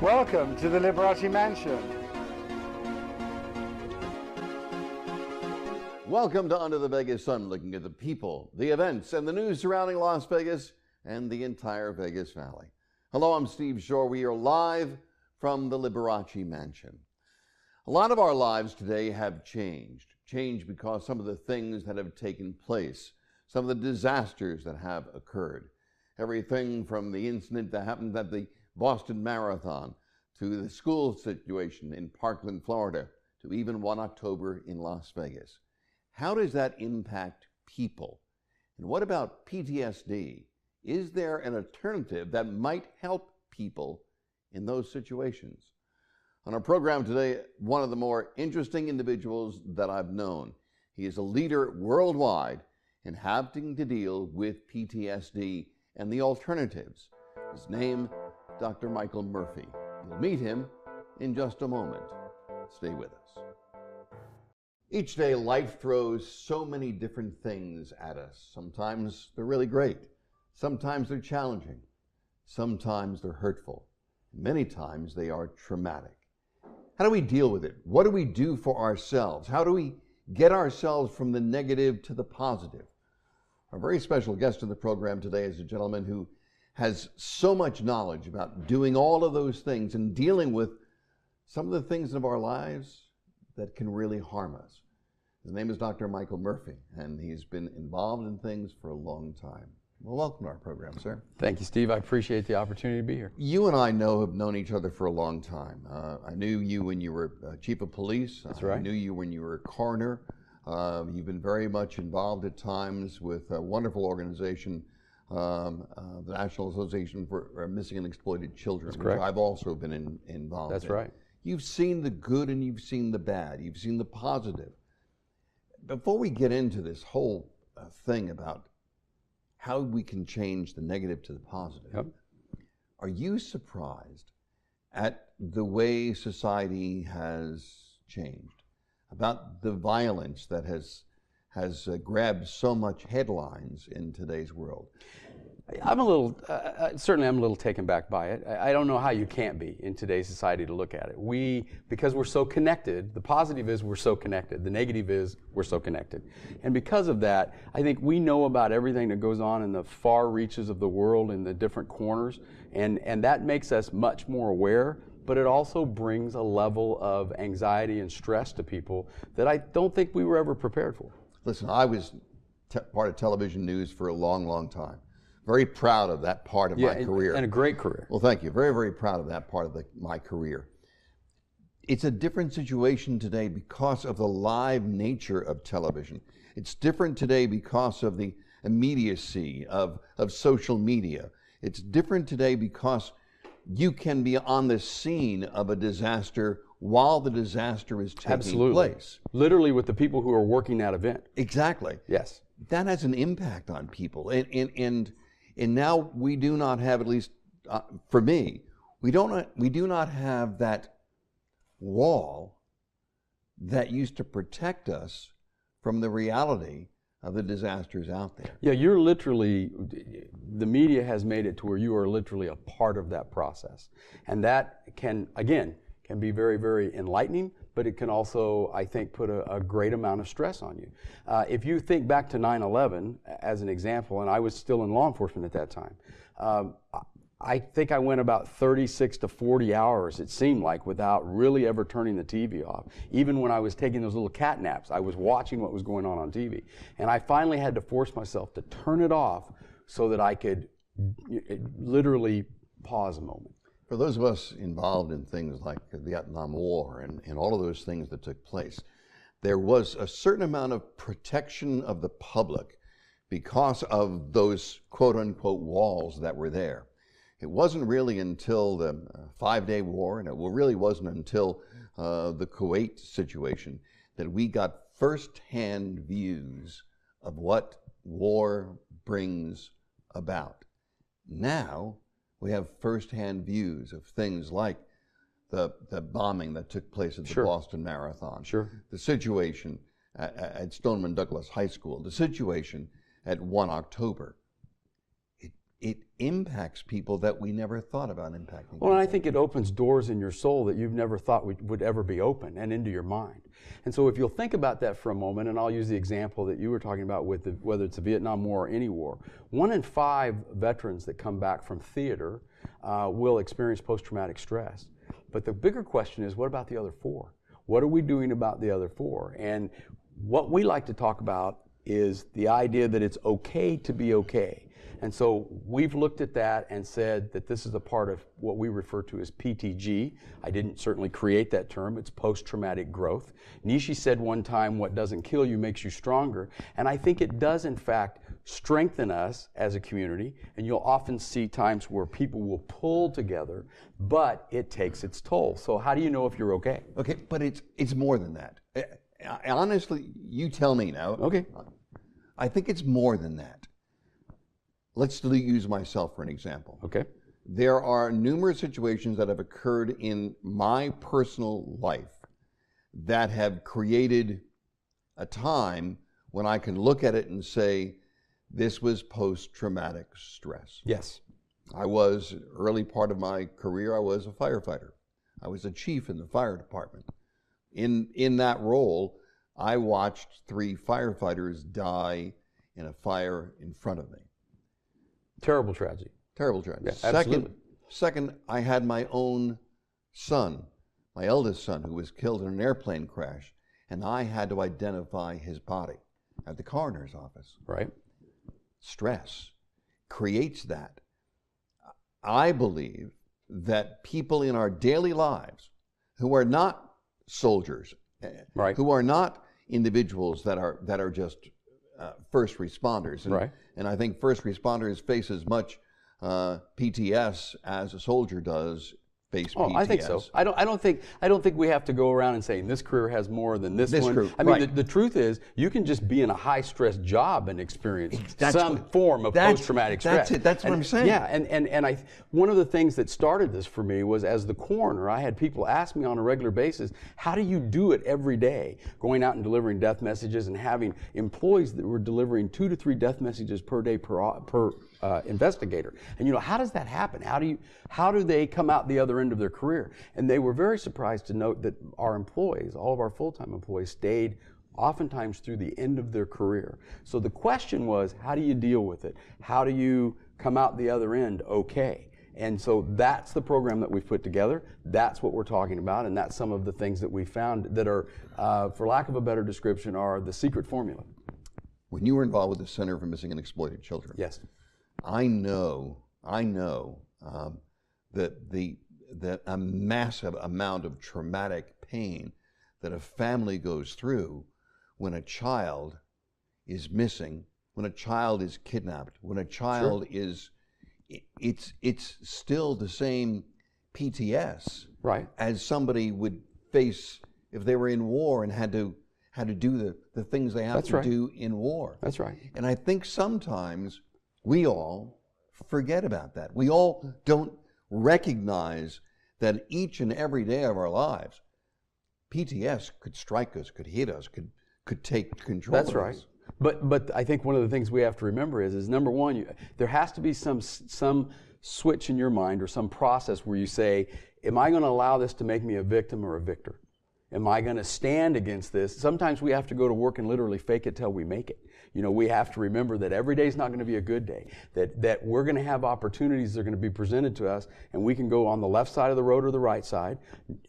Welcome to the Liberace Mansion. Welcome to Under the Vegas Sun, looking at the people, the events, and the news surrounding Las Vegas and the entire Vegas Valley. Hello, I'm Steve Schorr. We are live from the Liberace Mansion. A lot of our lives today have changed because some of the things that have taken place, some of the disasters that have occurred. Everything from the incident that happened at the Boston Marathon, to the school situation in Parkland, Florida, to even 1 October in Las Vegas. How does that impact people? And what about PTSD? Is there an alternative that might help people in those situations? On our program today, one of the more interesting individuals that I've known. He is a leader worldwide in having to deal with PTSD and the alternatives. His name, Dr. Michael Murphy. You'll meet him in just a moment. Stay with us. Each day, life throws so many different things at us. Sometimes they're really great. Sometimes they're challenging. Sometimes they're hurtful. Many times they are traumatic. How do we deal with it? What do we do for ourselves? How do we get ourselves from the negative to the positive? Our very special guest in the program today is a gentleman who has so much knowledge about doing all of those things and dealing with some of the things of our lives that can really harm us. His name is Dr. Michael Murphy, and he's been involved in things for a long time. Well, welcome to our program, sir. Thank you, Steve. I appreciate the opportunity to be here. You and I have known each other for a long time. I knew you when you were chief of police. That's right. I knew you when you were a coroner. You've been very much involved at times with a wonderful organization, the National Association for Missing and Exploited Children, That's correct. which I've also been involved in. That's right. You've seen the good and you've seen the bad. You've seen the positive. Before we get into this whole thing about how we can change the negative to the positive, Yep. Are you surprised at the way society has changed, about the violence that has grabbed so much headlines in today's world? I'm a little, certainly I'm a little taken back by it. I don't know how you can't be in today's society to look at it. Because we're so connected, the positive is we're so connected, the negative is we're so connected. And because of that, I think we know about everything that goes on in the far reaches of the world, in the different corners, and that makes us much more aware, but it also brings a level of anxiety and stress to people that I don't think we were ever prepared for. Listen, I was part of television news for a long, long time. Very proud of that part of my career. And a great career. Well, thank you. Very, very proud of that part of my career. It's a different situation today because of the live nature of television. It's different today because of the immediacy of social media. It's different today because you can be on the scene of a disaster while the disaster is taking place. Literally with the people who are working that event. Exactly. Yes. That has an impact on people. And now we do not have, at least for me, we do not have that wall that used to protect us from the reality of the disasters out there. Yeah, you're literally, the media has made it to where you are literally a part of that process. And that can be very, very enlightening, but it can also, I think, put a great amount of stress on you. If you think back to 9/11 as an example, and I was still in law enforcement at that time, I think I went about 36 to 40 hours, it seemed like, without really ever turning the TV off. Even when I was taking those little cat naps, I was watching what was going on TV. And I finally had to force myself to turn it off so that I could literally pause a moment. For those of us involved in things like the Vietnam War and all of those things that took place, there was a certain amount of protection of the public because of those quote-unquote walls that were there. It wasn't really until the 5-day war, and it really wasn't until the Kuwait situation that we got first-hand views of what war brings about. Now, we have first-hand views of things like the bombing that took place at the Sure. Boston Marathon, Sure. the situation at Stoneman Douglas High School, the situation at 1 October. it impacts people that we never thought about impacting. Well, and I think it opens doors in your soul that you've never thought would ever be open, and into your mind. And so if you'll think about that for a moment, and I'll use the example that you were talking about with whether it's the Vietnam War or any war, 1 in 5 veterans that come back from theater will experience post-traumatic stress. But the bigger question is, what about the other 4? What are we doing about the other 4? And what we like to talk about is the idea that it's okay to be okay. And so we've looked at that and said that this is a part of what we refer to as PTG. I didn't certainly create that term. It's post-traumatic growth. Nishi said one time, what doesn't kill you makes you stronger. And I think it does, in fact, strengthen us as a community. And you'll often see times where people will pull together, but it takes its toll. So how do you know if you're okay? Okay, but it's more than that. Honestly, you tell me now. Okay. I think it's more than that. Let's use myself for an example. Okay. There are numerous situations that have occurred in my personal life that have created a time when I can look at it and say, this was post-traumatic stress. Yes. Early part of my career, I was a firefighter. I was a chief in the fire department. In that role, I watched 3 firefighters die in a fire in front of me. Terrible tragedy. Terrible tragedy. Yeah, absolutely. Second, I had my own son, my eldest son, who was killed in an airplane crash, and I had to identify his body at the coroner's office. Right. Stress creates that. I believe that people in our daily lives who are not soldiers, right, who are not individuals that are just first responders, and I think first responders face as much PTS as a soldier does face PTS. Oh, I think so. I don't think we have to go around and saying this career has more than this one. Group, I mean, right. the truth is, you can just be in a high-stress job and experience some form of post-traumatic stress. That's it. That's what I'm saying. Yeah, and one of the things that started this for me was, as the coroner, I had people ask me on a regular basis, how do you do it every day, going out and delivering death messages and having employees that were delivering 2 to 3 death messages per day per investigator. And how does that happen? How do they come out the other end of their career? And they were very surprised to note that our employees, all of our full-time employees, stayed oftentimes through the end of their career. So the question was, how do you deal with it? How do you come out the other end okay? And so that's the program that we've put together. That's what we're talking about, and that's some of the things that we found that are, for lack of a better description, are the secret formula. When you were involved with the Center for Missing and Exploited Children, yes, I know that a massive amount of traumatic pain that a family goes through when a child is missing, when a child is kidnapped, when a child is, it's still the same PTS as somebody would face if they were in war and had to do the things they have to do in war. That's right. And I think sometimes we all forget about that. We all don't recognize that each and every day of our lives, PTS could strike us, could hit us, could take control of us. That's right. But I think one of the things we have to remember is number one, there has to be some switch in your mind or some process where you say, am I going to allow this to make me a victim or a victor? Am I going to stand against this? Sometimes we have to go to work and literally fake it till we make it. We have to remember that every day is not going to be a good day, that we're going to have opportunities that are going to be presented to us, and we can go on the left side of the road or the right side.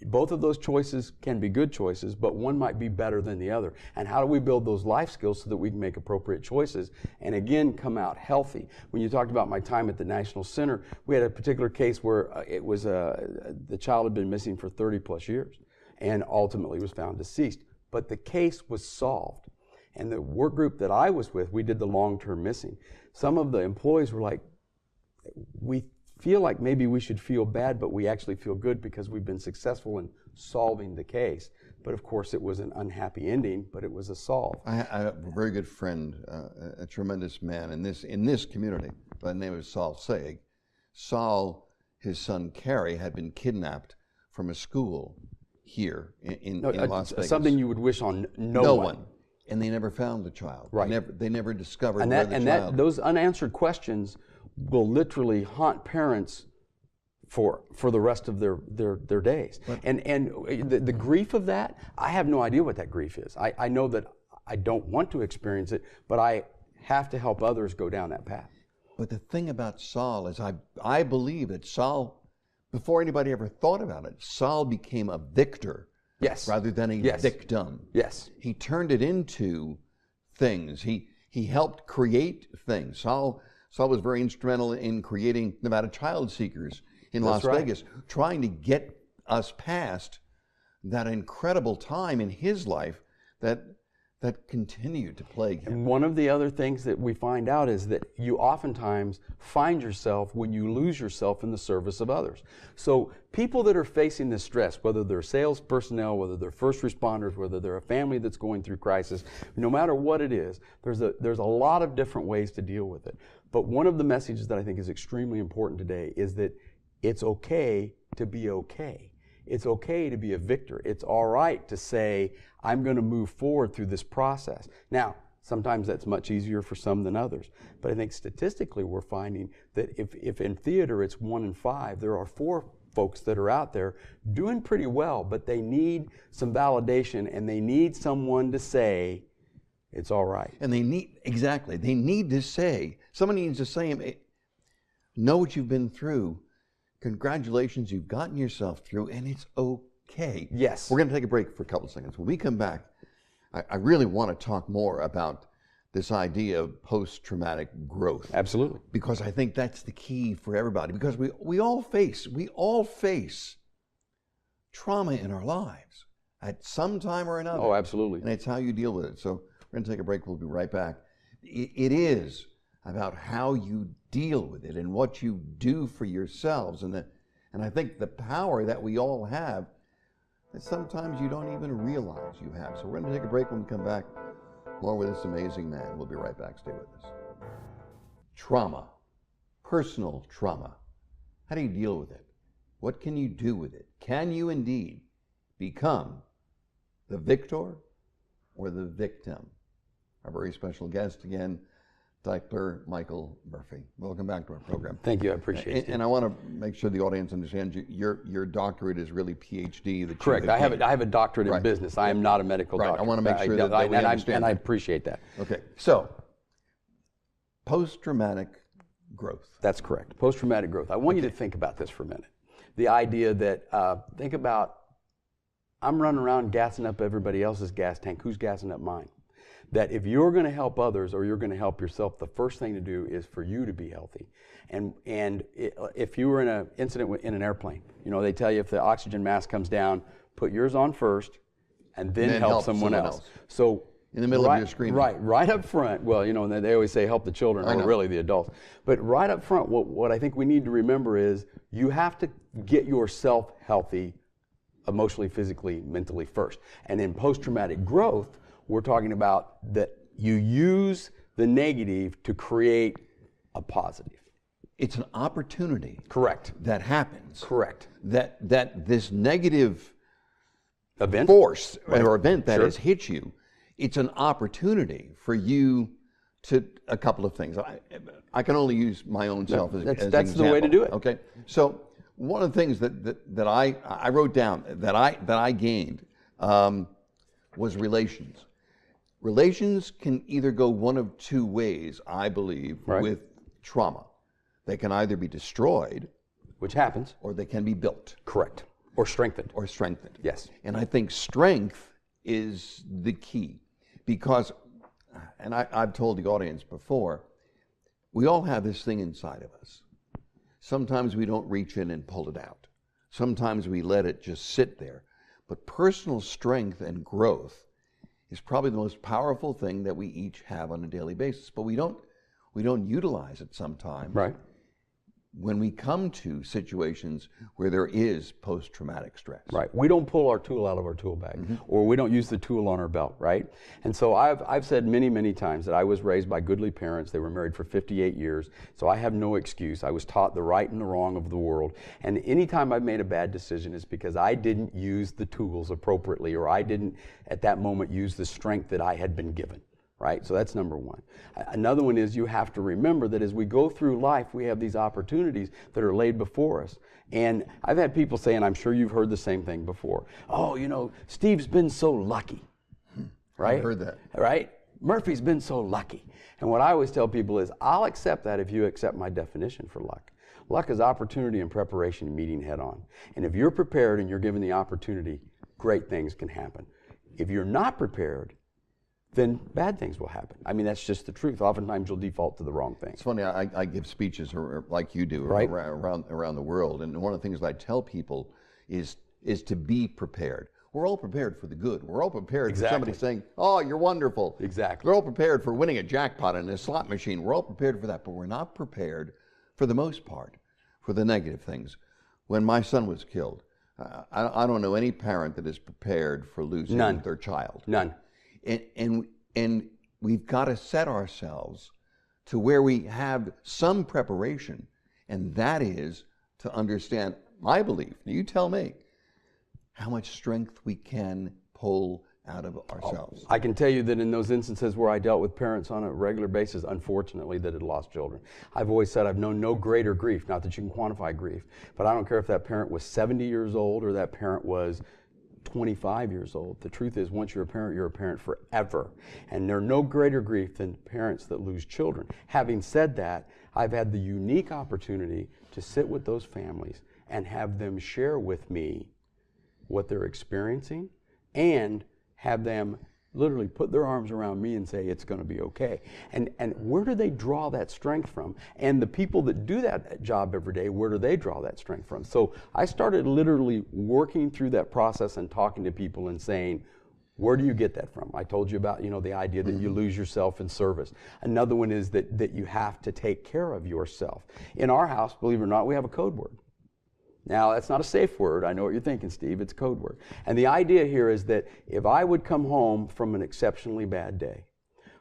Both of those choices can be good choices, but one might be better than the other. And how do we build those life skills so that we can make appropriate choices and, again, come out healthy? When you talked about my time at the National Center, we had a particular case where the child had been missing for 30 plus years and ultimately was found deceased. But the case was solved. And the work group that I was with, we did the long-term missing. Some of the employees were like, we feel like maybe we should feel bad, but we actually feel good because we've been successful in solving the case. But of course, it was an unhappy ending, but it was a solve. I have a very good friend, a tremendous man in this community by the name of Saul Saig. Saul, his son Carrie, had been kidnapped from a school here in Las Vegas. Something you would wish on no one. And they never found the child. Right. They never discovered where the child. Those unanswered questions will literally haunt parents for the rest of their days. And the grief of that, I have no idea what that grief is. I know that I don't want to experience it, but I have to help others go down that path. But the thing about Saul is I believe that Saul, before anybody ever thought about it, Saul became a victor. Yes. Rather than a victim. Yes. He turned it into things. He helped create things. Saul was very instrumental in creating Nevada Child Seekers in Las Vegas, trying to get us past that incredible time in his life that continued to plague him. And one of the other things that we find out is that you oftentimes find yourself when you lose yourself in the service of others. So people that are facing this stress, whether they're sales personnel, whether they're first responders, whether they're a family that's going through crisis, no matter what it is, there's a lot of different ways to deal with it. But one of the messages that I think is extremely important today is that it's okay to be okay. It's okay to be a victor. It's all right to say, I'm going to move forward through this process. Now, sometimes that's much easier for some than others. But I think statistically we're finding that if in theater it's 1 in 5, there are 4 folks that are out there doing pretty well, but they need some validation and they need someone to say, it's all right. And they need to say, someone needs to say, know what you've been through. Congratulations, you've gotten yourself through, and it's okay. Yes. We're going to take a break for a couple of seconds. When we come back, I really want to talk more about this idea of post-traumatic growth. Absolutely. Because I think that's the key for everybody. Because we all face trauma in our lives at some time or another. Oh, absolutely. And it's how you deal with it. So we're going to take a break. We'll be right back. It is about how you deal with it and what you do for yourselves. And I think the power that we all have that sometimes you don't even realize you have. So we're going to take a break. When we come back, more with this amazing man. We'll be right back. Stay with us. Trauma, personal trauma. How do you deal with it? What can you do with it? Can you indeed become the victor or the victim? Our very special guest again, Dr. Michael Murphy. Welcome back to our program. Thank you. I appreciate it. And I want to make sure the audience understands your doctorate is really PhD. Correct. I have a doctorate in business. I am not a medical doctor. I want to make sure that we understand. And I appreciate that. Okay. So, post-traumatic growth. That's correct. Post-traumatic growth. I want you to think about this for a minute. The idea that, think about, I'm running around gassing up everybody else's gas tank. Who's gassing up mine? That if you're going to help others or you're going to help yourself, the first thing to do is for you to be healthy. And if you were in an incident in an airplane, they tell you if the oxygen mask comes down, put yours on first and then help someone else. So in the middle of your screaming. Right up front. Well, they always say help the children or really the adults. But right up front, what I think we need to remember is you have to get yourself healthy emotionally, physically, mentally first. And in post-traumatic growth, we're talking about that you use the negative to create a positive. It's an opportunity. Correct. That happens. Correct. That this negative event, force or event that has hit you, it's an opportunity for you to a couple of things. I can only use my own self as an example. That's the way to do it. Okay. So one of the things that I wrote down that I gained was relations. Relations can either go one of 2 ways, I believe, with trauma. They can either be destroyed, which happens, or they can be built. Correct. Or strengthened. Yes. And I think strength is the key because, and I've told the audience before, we all have this thing inside of us. Sometimes we don't reach in and pull it out. Sometimes we let it just sit there. But personal strength and growth is probably the most powerful thing that we each have on a daily basis. But we don't utilize it sometimes. Right. When we come to situations where there is post-traumatic stress. Right. We don't pull our tool out of our tool bag, or we don't use the tool on our belt, right? And so I've said many, many times that I was raised by goodly parents. They were married for 58 years, so I have no excuse. I was taught the right and the wrong of the world. And anytime I've made a bad decision, it's because I didn't use the tools appropriately, or I didn't, at that moment, use the strength that I had been given. right? So that's number one. Another one is you have to remember that as we go through life, we have these opportunities that are laid before us. And I've had people say, and I'm sure you've heard the same thing before, oh, you know, Steve's been so lucky, right? I've heard that. Right? Murphy's been so lucky. And what I always tell people is, I'll accept that if you accept my definition for luck. Luck is opportunity and preparation meeting head on. And if you're prepared and you're given the opportunity, great things can happen. If you're not prepared, then bad things will happen. I mean, that's just the truth. Oftentimes you'll default to the wrong thing. It's funny, I give speeches like you do right. around the world, and one of the things that I tell people is to be prepared. We're all prepared for the good. We're all prepared for somebody saying, oh, you're wonderful. Exactly. We're all prepared for winning a jackpot in a slot machine. We're all prepared for that, but we're not prepared, for the most part, for the negative things. When my son was killed, I don't know any parent that is prepared for losing their child. None. And we've got to set ourselves to where we have some preparation, and that is to understand, my belief, now you tell me, how much strength we can pull out of ourselves. I can tell you that in those instances where I dealt with parents on a regular basis, unfortunately, that had lost children, I've always said I've known no greater grief, not that you can quantify grief, but I don't care if that parent was 70 years old or that parent was 25 years old. The truth is, once you're a parent forever. And there's no greater grief than parents that lose children. Having said that, I've had the unique opportunity to sit with those families and have them share with me what they're experiencing and have them literally put their arms around me and say, it's going to be okay. And where do they draw that strength from? And the people that do that job every day, where do they draw that strength from? So I started literally working through that process and talking to people and saying, where do you get that from? I told you about, the idea that you lose yourself in service. Another one is that you have to take care of yourself. In our house, believe it or not, we have a code word. Now, that's not a safe word. I know what you're thinking, Steve. It's a code word. And the idea here is that if I would come home from an exceptionally bad day,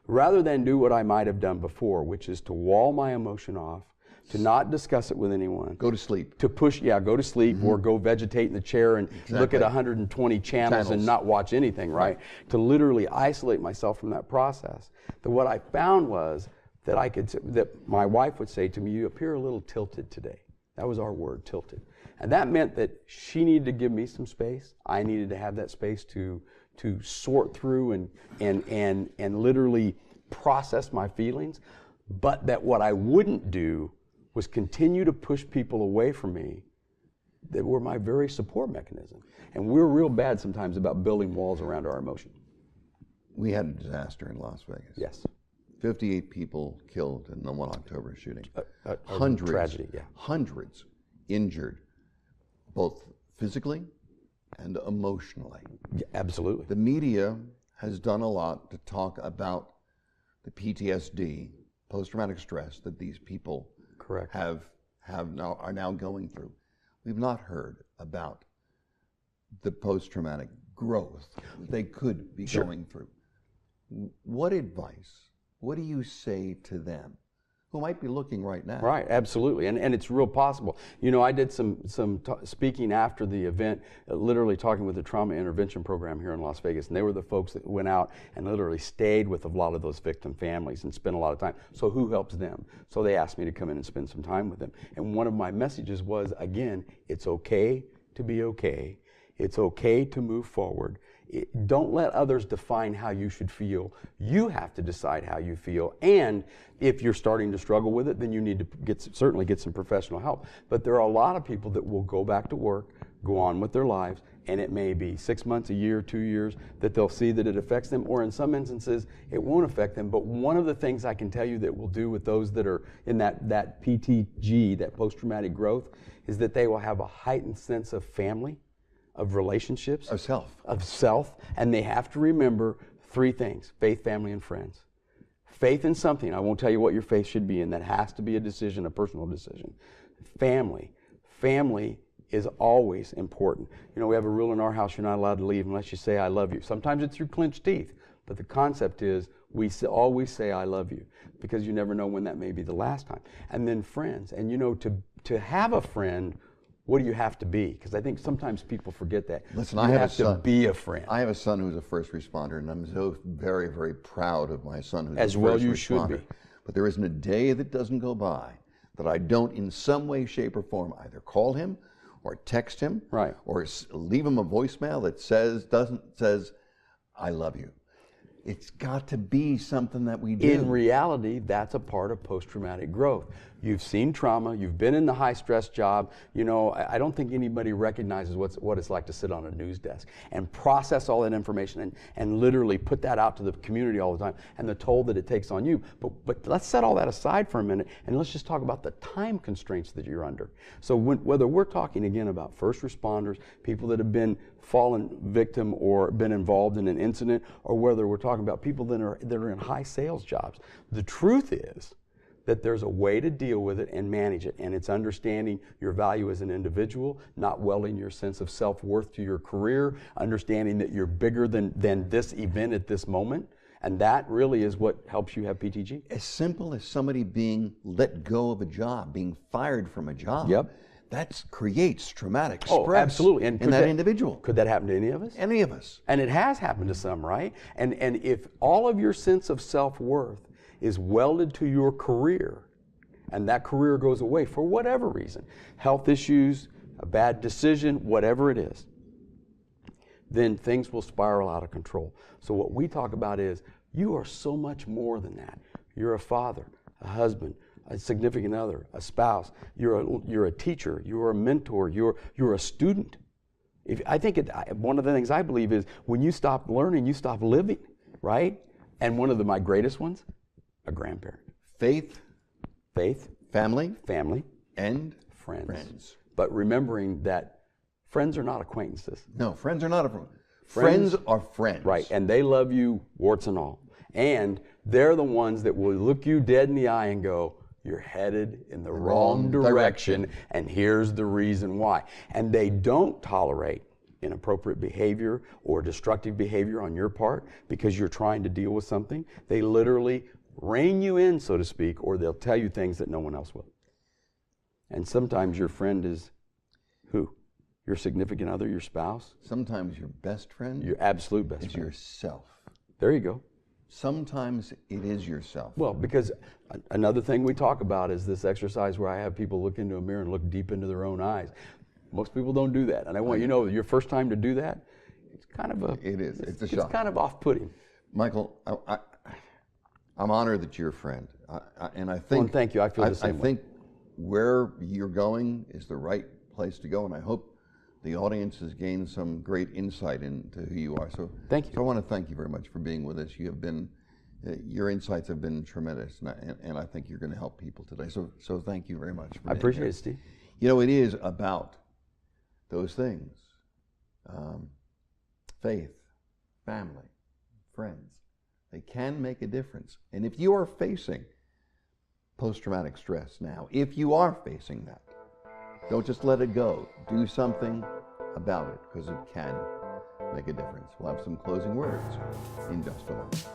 rather than do what I might have done before, which is to wall my emotion off, to not discuss it with anyone. Go to sleep. To push, go to sleep or go vegetate in the chair and look at 120 channels and not watch anything, right? To literally isolate myself from that process. That what I found was that my wife would say to me, you appear a little tilted today. That was our word, tilted. And that meant that she needed to give me some space. I needed to have that space to sort through and literally process my feelings. But that what I wouldn't do was continue to push people away from me that were my very support mechanism. And we're real bad sometimes about building walls around our emotion. We had a disaster in Las Vegas. Yes. 58 people killed in the 1 October shooting. Hundreds, tragedy, hundreds injured, both physically and emotionally. Yeah, absolutely. The media has done a lot to talk about the PTSD, post-traumatic stress, that these people are now going through. We've not heard about the post-traumatic growth they could be going through. What advice, what do you say to them who might be looking right now? Right, absolutely, and it's real possible. I did some speaking after the event, literally talking with the trauma intervention program here in Las Vegas, and they were the folks that went out and literally stayed with a lot of those victim families and spent a lot of time. So who helps them? So they asked me to come in and spend some time with them. And one of my messages was, again, it's okay to be okay. It's okay to move forward. Don't let others define how you should feel. You have to decide how you feel. And if you're starting to struggle with it, then you need to certainly get some professional help. But there are a lot of people that will go back to work, go on with their lives, and it may be 6 months, a year, 2 years, that they'll see that it affects them, or in some instances, it won't affect them. But one of the things I can tell you that will do with those that are in that PTG, that post-traumatic growth, is that they will have a heightened sense of family, of relationships, of self, and they have to remember 3 things: faith, family, and friends. Faith in something. I won't tell you what your faith should be in. That has to be a decision, a personal decision. Family is always important. We have a rule in our house: you're not allowed to leave unless you say "I love you." Sometimes it's through clenched teeth, but the concept is we always say "I love you," because you never know when that may be the last time. And then friends, and to have a friend What do you have to be? Because I think sometimes people forget that. Listen, you I have have a to son. be a friend. I have a son who's a first responder, and I'm so very, very proud of my son who's As a well first you responder. should be. But there isn't a day that doesn't go by that I don't, in some way, shape, or form, either call him or text him, Right. or leave him a voicemail that says, "I love you." It's got to be something that we do. In reality, that's a part of post-traumatic growth. You've seen trauma, you've been in the high-stress job. You know, I don't think anybody recognizes what it's like to sit on a news desk and process all that information and literally put that out to the community all the time, and the toll that it takes on you. But let's set all that aside for a minute, and let's just talk about the time constraints that you're under. So whether we're talking again about first responders, people that have been fallen victim or been involved in an incident, or whether we're talking about people that are in high sales jobs, the truth is that there's a way to deal with it and manage it, and it's understanding your value as an individual, not welding your sense of self-worth to your career, understanding that you're bigger than this event at this moment, and that really is what helps you have PTG. As simple as somebody being let go of a job, being fired from a job. Yep. That creates traumatic stress Oh, absolutely. And in that individual. Could that happen to any of us? Any of us. And it has happened to some, right? And if all of your sense of self-worth is welded to your career, and that career goes away for whatever reason, health issues, a bad decision, whatever it is, then things will spiral out of control. So what we talk about is you are so much more than that. You're a father, a husband, a significant other, a spouse. You're a teacher. You're a mentor. You're a student. I think one of the things I believe is when you stop learning, you stop living, right? And one of my greatest ones, a grandparent. Faith, family, and friends. But remembering that friends are not acquaintances. No, friends are not friends are friends. Right, and they love you, warts and all. And they're the ones that will look you dead in the eye and go, you're headed in the wrong direction, and here's the reason why. And they don't tolerate inappropriate behavior or destructive behavior on your part because you're trying to deal with something. They literally rein you in, so to speak, or they'll tell you things that no one else will. And sometimes your friend is who? Your significant other, your spouse? Sometimes your best friend Your absolute best is friend. yourself. There you go. Sometimes it is yourself. Well, because another thing we talk about is this exercise where I have people look into a mirror and look deep into their own eyes. Most people don't do that. And I want you to know, your first time to do that, it's kind of a... It is. It's a shock. It's kind of off-putting. Michael, I'm honored that you're a friend. And I think... Well, thank you. I feel the same way. I think where you're going is the right place to go, and I hope the audience has gained some great insight into who you are. So thank you. So I want to thank you very much for being with us. You have been, your insights have been tremendous, and I think you're going to help people today. So thank you very much. For I appreciate it, Steve. You know, it is about those things: faith, family, friends. They can make a difference. And if you are facing post-traumatic stress now, if you are facing that, don't just let it go. Do something about it, because it can make a difference. We'll have some closing words in just a moment.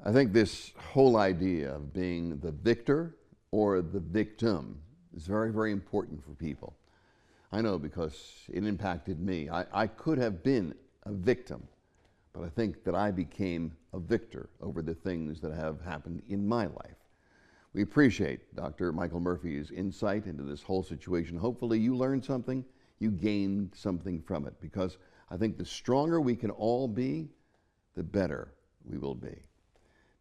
I think this whole idea of being the victor or the victim is very, very important for people. I know, because it impacted me. I could have been a victim, but I think that I became a victor over the things that have happened in my life. We appreciate Dr. Michael Murphy's insight into this whole situation. Hopefully you learned something, you gained something from it, because I think the stronger we can all be, the better we will be.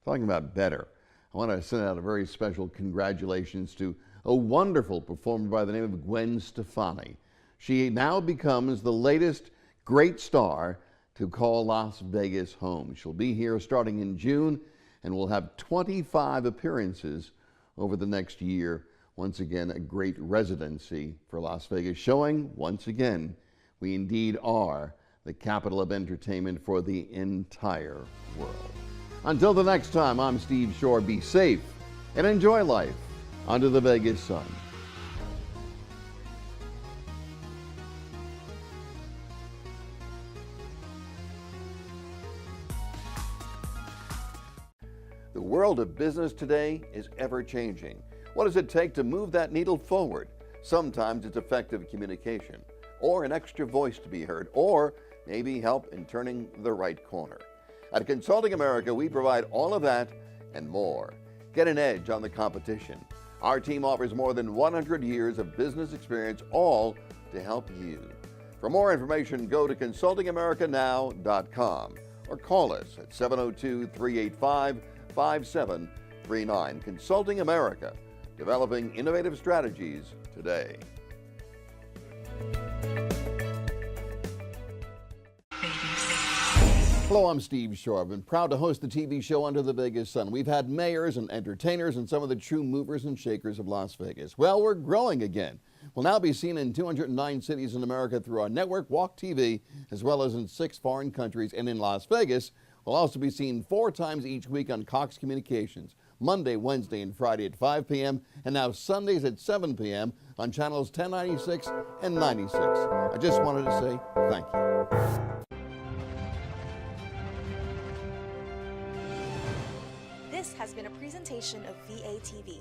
Talking about better, I want to send out a very special congratulations to a wonderful performer by the name of Gwen Stefani. She now becomes the latest great star to call Las Vegas home. She'll be here starting in June and will have 25 appearances over the next year. Once again, a great residency for Las Vegas, showing once again we indeed are the capital of entertainment for the entire world. Until the next time, I'm Steve Schorr. Be safe and enjoy life under the Vegas sun. The world of business today is ever changing. What does it take to move that needle forward? Sometimes it's effective communication, or an extra voice to be heard, or maybe help in turning the right corner. At Consulting America, we provide all of that and more. Get an edge on the competition. Our team offers more than 100 years of business experience, all to help you. For more information, go to consultingamericanow.com or call us at 702-385-5739. Consulting America, developing innovative strategies today. Hello, I'm Steve Schorr. I've been proud to host the TV show Under the Vegas Sun. We've had mayors and entertainers and some of the true movers and shakers of Las Vegas. Well, we're growing again. We'll now be seen in 209 cities in America through our network, Walk TV, as well as in 6 foreign countries. And in Las Vegas, we'll also be seen 4 times each week on Cox Communications, Monday, Wednesday, and Friday at 5 p.m., and now Sundays at 7 p.m. on channels 1096 and 96. I just wanted to say thank you. This has been a presentation of VA TV.